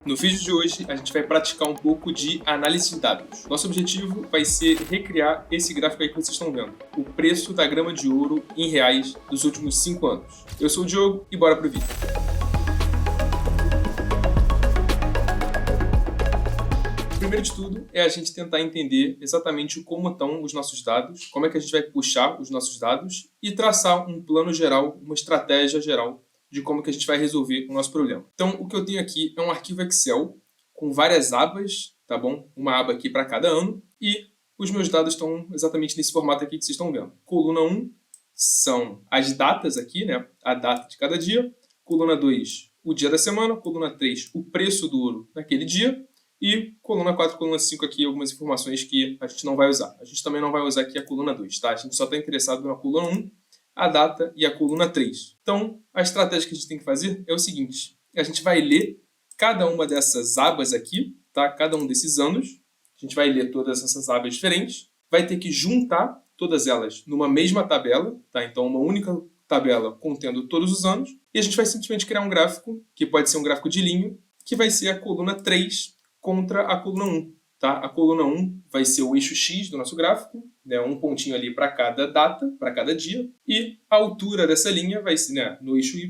No vídeo de hoje, a gente vai praticar um pouco de análise de dados. Nosso objetivo vai ser recriar esse gráfico aí que vocês estão vendo. O preço da grama de ouro em reais dos últimos 5 anos. Eu sou o Diogo e bora pro vídeo. Primeiro de tudo é a gente tentar entender exatamente como estão os nossos dados, como é que a gente vai puxar os nossos dados e traçar um plano geral, uma estratégia geral de como que a gente vai resolver o nosso problema. Então, o que eu tenho aqui é um arquivo Excel com várias abas, tá bom? Uma aba aqui para cada ano e os meus dados estão exatamente nesse formato aqui que vocês estão vendo. Coluna 1 são as datas aqui, né? A data de cada dia. Coluna 2, o dia da semana. Coluna 3, o preço do ouro naquele dia. E coluna 4, coluna 5 aqui, algumas informações que a gente não vai usar. A gente também não vai usar aqui a coluna 2, tá? A gente só está interessado na coluna 1, a data e a coluna 3. Então, a estratégia que a gente tem que fazer é o seguinte. A gente vai ler cada uma dessas abas aqui, tá? Cada um desses anos. A gente vai ler todas essas abas diferentes. Vai ter que juntar todas elas numa mesma tabela, tá? Então, uma única tabela contendo todos os anos. E a gente vai simplesmente criar um gráfico, que pode ser um gráfico de linha, que vai ser a coluna 3 contra a coluna 1. Tá? A coluna 1 vai ser o eixo X do nosso gráfico, né? Um pontinho ali para cada data, para cada dia, e a altura dessa linha vai ser, né, no eixo Y,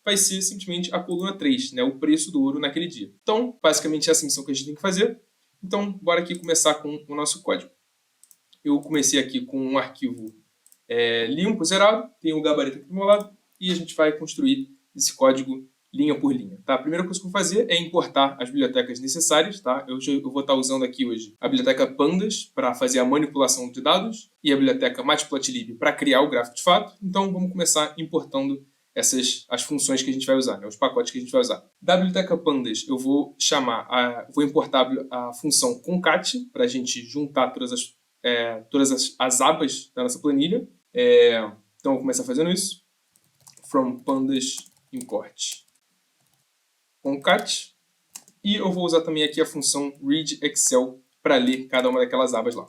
vai ser simplesmente a coluna 3, né, o preço do ouro naquele dia. Então, basicamente, é essa missão que a gente tem que fazer. Então, bora aqui começar com o nosso código. Eu comecei aqui com um arquivo limpo, zerado, tem o gabarito aqui do meu lado, e a gente vai construir esse código linha por linha, tá? A primeira coisa que eu vou fazer é importar as bibliotecas necessárias, tá? Eu vou estar usando aqui hoje a biblioteca Pandas para fazer a manipulação de dados e a biblioteca Matplotlib para criar o gráfico de fato. Então, vamos começar importando as funções que a gente vai usar, né? Os pacotes que a gente vai usar. Da biblioteca Pandas, eu vou importar a função concat para a gente juntar todas as abas da nossa planilha. Então, eu vou começar fazendo isso. From pandas import concat, e eu vou usar também aqui a função read Excel para ler cada uma daquelas abas lá.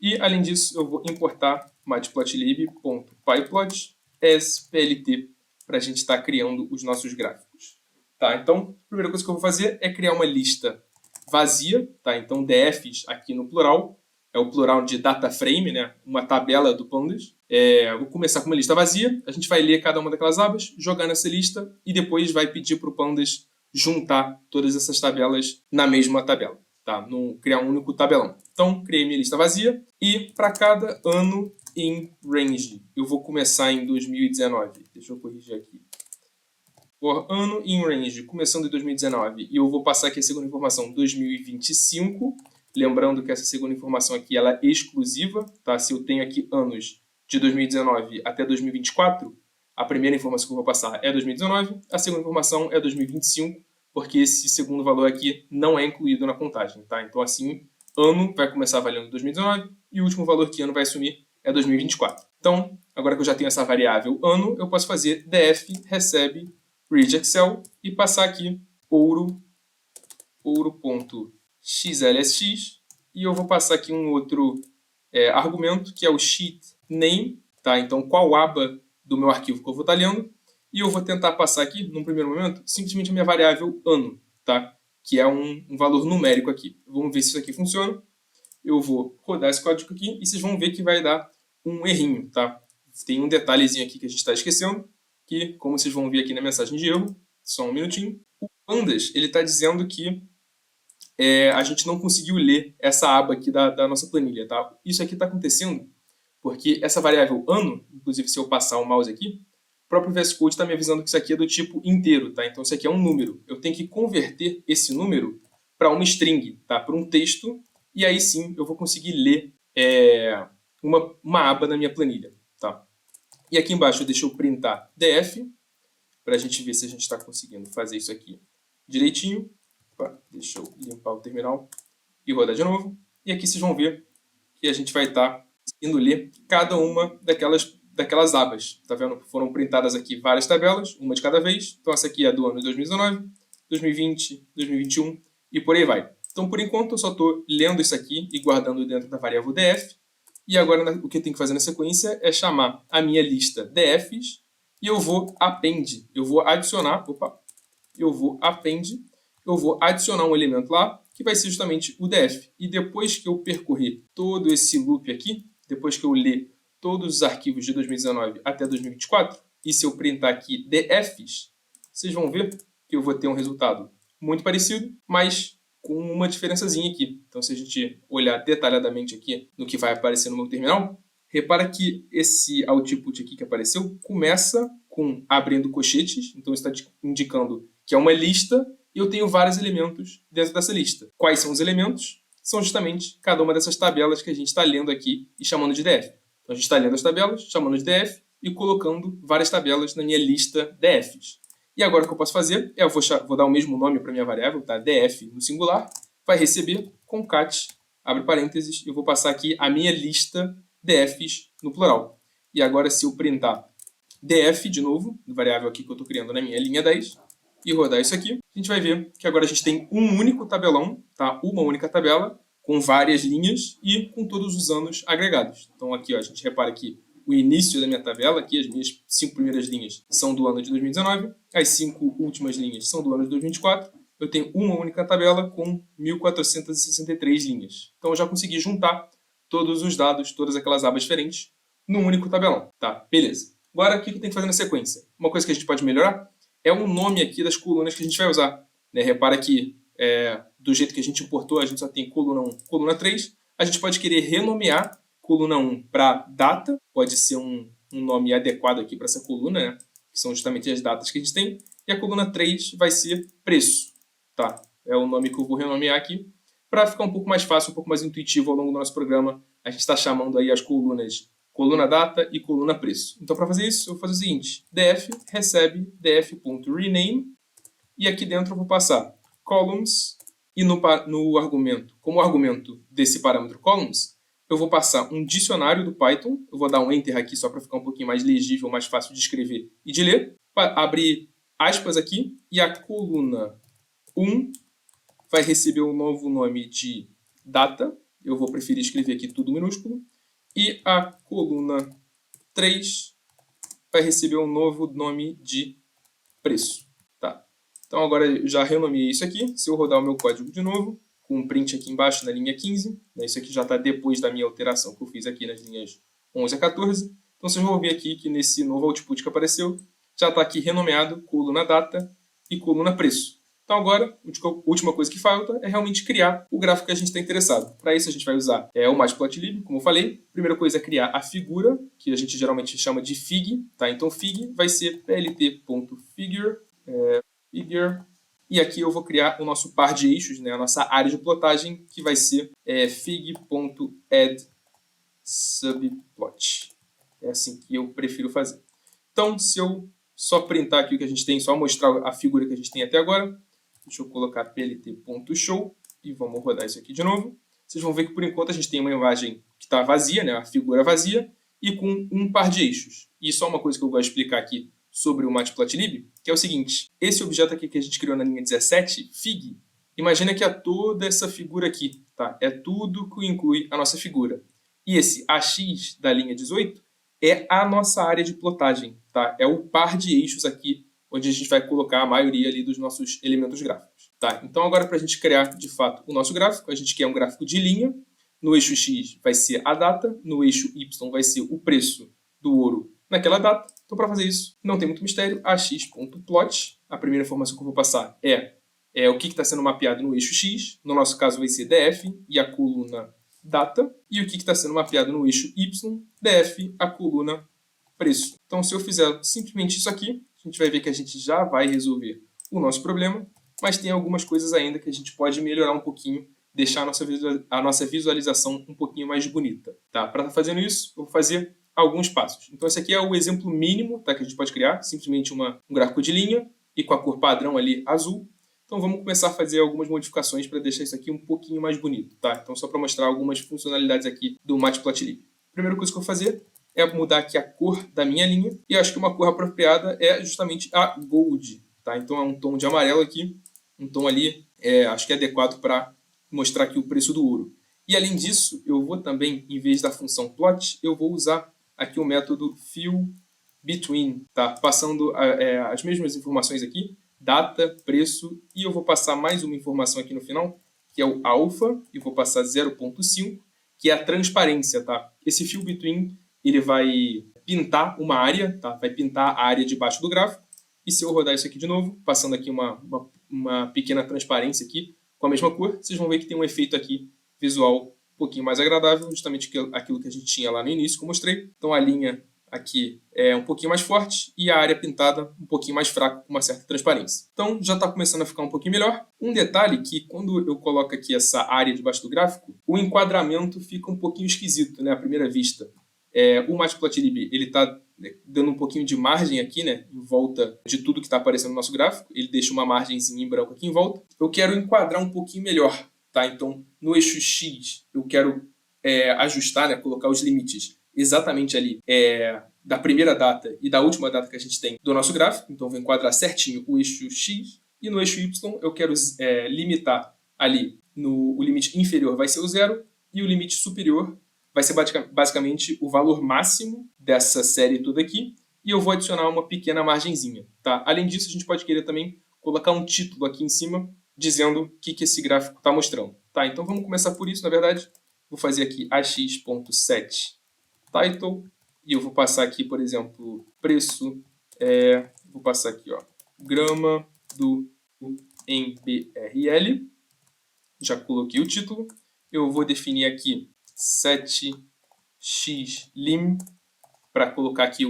E, além disso, eu vou importar matplotlib.pyplot as plt para a gente estar criando os nossos gráficos. Tá? Então, a primeira coisa que eu vou fazer é criar uma lista vazia, tá? Então, DFs aqui no plural, é o plural de data frame, né? Uma tabela do Pandas. Vou começar com uma lista vazia, a gente vai ler cada uma daquelas abas, jogar nessa lista e depois vai pedir para o Pandas juntar todas essas tabelas na mesma tabela, tá? Criar um único tabelão. Então, criei minha lista vazia e para cada ano em range, eu vou começar em 2019. Deixa eu corrigir aqui. For ano em range, começando em 2019, e eu vou passar aqui a segunda informação, 2025. Lembrando que essa segunda informação aqui ela é exclusiva, tá? Se eu tenho aqui anos de 2019 até 2024, a primeira informação que eu vou passar é 2019, a segunda informação é 2025, porque esse segundo valor aqui não é incluído na contagem, tá? Então, assim, ano vai começar valendo 2019 e o último valor que ano vai assumir é 2024. Então, agora que eu já tenho essa variável ano, eu posso fazer df recebe read Excel e passar aqui ouro.xlsx e eu vou passar aqui um outro argumento que é o sheet name, tá? Então, qual aba do meu arquivo que eu vou estar lendo, e eu vou tentar passar aqui, num primeiro momento, simplesmente a minha variável ano, tá? Que é um valor numérico aqui. Vamos ver se isso aqui funciona. Eu vou rodar esse código aqui e vocês vão ver que vai dar um errinho, tá? Tem um detalhezinho aqui que a gente está esquecendo, que, como vocês vão ver aqui na mensagem de erro, só um minutinho, o Pandas, ele está dizendo que a gente não conseguiu ler essa aba aqui da nossa planilha, tá? Isso aqui está acontecendo porque essa variável ano, inclusive se eu passar o mouse aqui, o próprio VS Code está me avisando que isso aqui é do tipo inteiro, tá? Então isso aqui é um número. Eu tenho que converter esse número para uma string, tá? Para um texto, e aí sim eu vou conseguir ler uma aba na minha planilha, tá? E aqui embaixo eu deixo eu printar df, para a gente ver se a gente está conseguindo fazer isso aqui direitinho. Opa, deixa eu limpar o terminal e rodar de novo. E aqui vocês vão ver que a gente vai estar conseguindo ler cada uma daquelas abas. Tá vendo? Foram printadas aqui várias tabelas, uma de cada vez. Então essa aqui é do ano de 2019, 2020, 2021 e por aí vai. Então por enquanto eu só estou lendo isso aqui e guardando dentro da variável df. E agora o que eu tenho que fazer na sequência é chamar a minha lista dfs e eu vou append, eu vou adicionar, eu vou append eu vou adicionar um elemento lá, que vai ser justamente o df. E depois que eu percorrer todo esse loop aqui, depois que eu ler todos os arquivos de 2019 até 2024, e se eu printar aqui dfs, vocês vão ver que eu vou ter um resultado muito parecido, mas com uma diferençazinha aqui. Então, se a gente olhar detalhadamente aqui no que vai aparecer no meu terminal, repara que esse output aqui que apareceu começa com abrindo colchetes, então está indicando que é uma lista e eu tenho vários elementos dentro dessa lista. Quais são os elementos? São justamente cada uma dessas tabelas que a gente está lendo aqui e chamando de df. Então, a gente está lendo as tabelas, chamando de df e colocando várias tabelas na minha lista dfs. E agora o que eu posso fazer é, eu vou dar o mesmo nome para minha variável, tá? df no singular, vai receber concat, abre parênteses, eu vou passar aqui a minha lista dfs no plural. E agora se eu printar df de novo, variável aqui que eu estou criando na minha linha 10, e rodar isso aqui, a gente vai ver que agora a gente tem um único tabelão, tá? Uma única tabela, com várias linhas e com todos os anos agregados. Então aqui ó, a gente repara que o início da minha tabela, aqui as minhas 5 primeiras linhas são do ano de 2019, as 5 últimas linhas são do ano de 2024, eu tenho uma única tabela com 1.463 linhas. Então eu já consegui juntar todos os dados, todas aquelas abas diferentes, num único tabelão, tá? Beleza. Agora, o que eu tenho que fazer na sequência? Uma coisa que a gente pode melhorar é o nome aqui das colunas que a gente vai usar. Né? Repara que, do jeito que a gente importou, a gente só tem coluna 1, coluna 3. A gente pode querer renomear coluna 1 para data, pode ser um nome adequado aqui para essa coluna, né? Que são justamente as datas que a gente tem. E a coluna 3 vai ser preço. Tá? É o nome que eu vou renomear aqui. Para ficar um pouco mais fácil, um pouco mais intuitivo ao longo do nosso programa, a gente está chamando aí as colunas coluna data e coluna preço. Então, para fazer isso, eu vou fazer o seguinte: df recebe df.rename e aqui dentro eu vou passar columns e no argumento, como argumento desse parâmetro columns, eu vou passar um dicionário do Python. Eu vou dar um enter aqui só para ficar um pouquinho mais legível, mais fácil de escrever e de ler. Abrir aspas aqui e a coluna 1 vai receber o novo nome de data. Eu vou preferir escrever aqui tudo minúsculo. E a coluna 3 vai receber um novo nome de preço. Tá? Então agora eu já renomeei isso aqui. Se eu rodar o meu código de novo, com um print aqui embaixo na linha 15, né, isso aqui já está depois da minha alteração que eu fiz aqui nas linhas 11 a 14. Então vocês vão ver aqui que nesse novo output que apareceu, já está aqui renomeado coluna data e coluna preço. Então agora, a última coisa que falta é realmente criar o gráfico que a gente está interessado. Para isso a gente vai usar o Matplotlib, como eu falei. Primeira coisa é criar a figura, que a gente geralmente chama de fig. Tá? Então fig vai ser plt.figure, figure. E aqui eu vou criar o nosso par de eixos, né? A nossa área de plotagem, que vai ser fig.addSubplot. É assim que eu prefiro fazer. Então, se eu só printar aqui o que a gente tem, só mostrar a figura que a gente tem até agora, deixa eu colocar plt.show e vamos rodar isso aqui de novo. Vocês vão ver que por enquanto a gente tem uma imagem que está vazia, né? A figura vazia, e com um par de eixos. E só uma coisa que eu vou explicar aqui sobre o Matplotlib, que é o seguinte: esse objeto aqui que a gente criou na linha 17, fig, imagina que é toda essa figura aqui, tá? É tudo que inclui a nossa figura. E esse AX da linha 18 é a nossa área de plotagem, tá? É o par de eixos aqui onde a gente vai colocar a maioria ali dos nossos elementos gráficos. Tá? Então agora para a gente criar de fato o nosso gráfico, a gente quer um gráfico de linha. No eixo X vai ser a data, no eixo Y vai ser o preço do ouro naquela data. Então para fazer isso, não tem muito mistério, ax.plot, a primeira informação que eu vou passar é o que está sendo mapeado no eixo X, no nosso caso vai ser df e a coluna data, e o que está sendo mapeado no eixo Y, df, a coluna preço. Então se eu fizer simplesmente isso aqui, a gente vai ver que a gente já vai resolver o nosso problema, mas tem algumas coisas ainda que a gente pode melhorar um pouquinho, deixar a nossa visualização um pouquinho mais bonita. Tá? Para estar fazendo isso, eu vou fazer alguns passos. Então esse aqui é o exemplo mínimo, tá, que a gente pode criar, simplesmente um gráfico de linha e com a cor padrão ali azul. Então vamos começar a fazer algumas modificações para deixar isso aqui um pouquinho mais bonito. Tá? Então só para mostrar algumas funcionalidades aqui do Matplotlib. Primeira coisa que eu vou fazer é mudar aqui a cor da minha linha. E acho que uma cor apropriada é justamente a Gold. Tá? Então é um tom de amarelo aqui. Um tom ali, acho que é adequado para mostrar aqui o preço do ouro. E além disso, eu vou também, em vez da função plot, eu vou usar aqui o método fillBetween. Tá? Passando as mesmas informações aqui. data, preço, e eu vou passar mais uma informação aqui no final, que é o alfa, e vou passar 0.5, que é a transparência, tá? Esse fill between, ele vai pintar uma área, tá? Vai pintar a área debaixo do gráfico, e se eu rodar isso aqui de novo, passando aqui uma pequena transparência aqui, com a mesma cor, vocês vão ver que tem um efeito aqui visual um pouquinho mais agradável, justamente aquilo que a gente tinha lá no início, que eu mostrei. Então a linha aqui é um pouquinho mais forte e a área pintada um pouquinho mais fraca, com uma certa transparência. Então já está começando a ficar um pouquinho melhor. Um detalhe que quando eu coloco aqui essa área debaixo do gráfico, o enquadramento fica um pouquinho esquisito, né, à primeira vista. O Matplotlib, ele está dando um pouquinho de margem aqui, né, em volta de tudo que está aparecendo no nosso gráfico. Ele deixa uma margenzinha em branco aqui em volta. Eu quero enquadrar um pouquinho melhor, tá? Então, no eixo X, eu quero ajustar, né, colocar os limites exatamente ali da primeira data e da última data que a gente tem do nosso gráfico. Então, eu vou enquadrar certinho o eixo X. E no eixo Y, eu quero limitar ali, o limite inferior vai ser o 0 e o limite superior vai ser basicamente o valor máximo dessa série toda aqui, e eu vou adicionar uma pequena margenzinha, tá? Além disso, a gente pode querer também colocar um título aqui em cima, dizendo o que esse gráfico está mostrando, tá? Então vamos começar por isso, na verdade. Vou fazer aqui ax.set title, e eu vou passar aqui, por exemplo, preço, vou passar aqui, ó, grama do MBRL, já coloquei o título, eu vou definir aqui setXlim para colocar aqui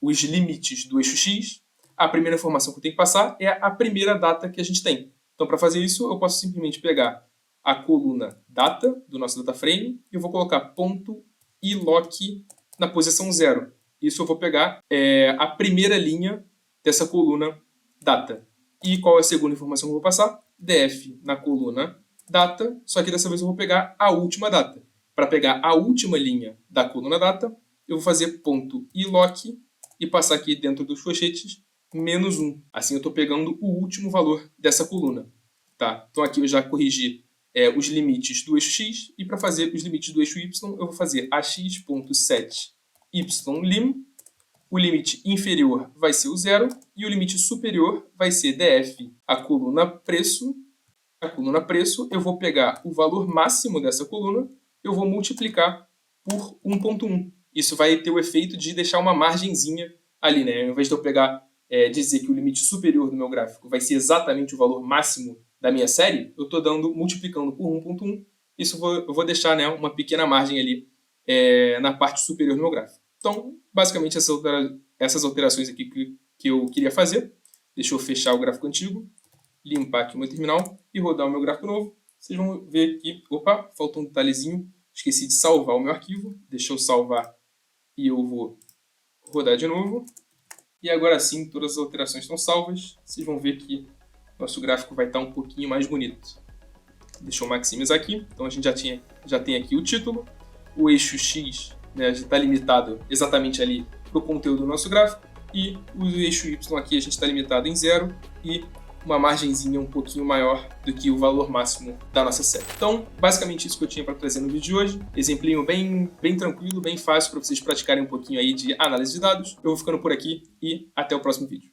os limites do eixo X. A primeira informação que eu tenho que passar é a primeira data que a gente tem. Então, para fazer isso, eu posso simplesmente pegar a coluna data do nosso data frame e eu vou colocar ponto iloc na posição 0. Isso eu vou pegar a primeira linha dessa coluna data. E qual é a segunda informação que eu vou passar? Def na coluna data, só que dessa vez eu vou pegar a última data. Para pegar a última linha da coluna data, eu vou fazer ponto iloc e passar aqui dentro dos colchetes -1. Assim eu estou pegando o último valor dessa coluna. Tá? Então aqui eu já corrigi os limites do eixo X, e para fazer os limites do eixo Y, eu vou fazer ax.set ylim. O limite inferior vai ser o 0 e o limite superior vai ser df a coluna preço. A coluna preço, eu vou pegar o valor máximo dessa coluna, eu vou multiplicar por 1.1. Isso vai ter o efeito de deixar uma margenzinha ali, né? Ao invés de eu pegar, dizer que o limite superior do meu gráfico vai ser exatamente o valor máximo da minha série, eu estou multiplicando por 1.1. Isso eu vou deixar, né, uma pequena margem ali na parte superior do meu gráfico. Então, basicamente, essas alterações aqui que eu queria fazer. Deixa eu fechar o gráfico antigo, limpar aqui o meu terminal e rodar o meu gráfico novo. Vocês vão ver que, opa, faltou um detalhezinho, esqueci de salvar o meu arquivo. Deixa eu salvar e eu vou rodar de novo. E agora sim, todas as alterações estão salvas. Vocês vão ver que nosso gráfico vai estar um pouquinho mais bonito. Deixa eu maximizar aqui. Então a gente já tem aqui o título. O eixo X, né, está limitado exatamente ali para o conteúdo do nosso gráfico. E o eixo Y aqui a gente está limitado em 0 e uma margenzinha um pouquinho maior do que o valor máximo da nossa série. Então, basicamente isso que eu tinha para trazer no vídeo de hoje. Exemplinho bem tranquilo, bem fácil para vocês praticarem um pouquinho aí de análise de dados. Eu vou ficando por aqui e até o próximo vídeo.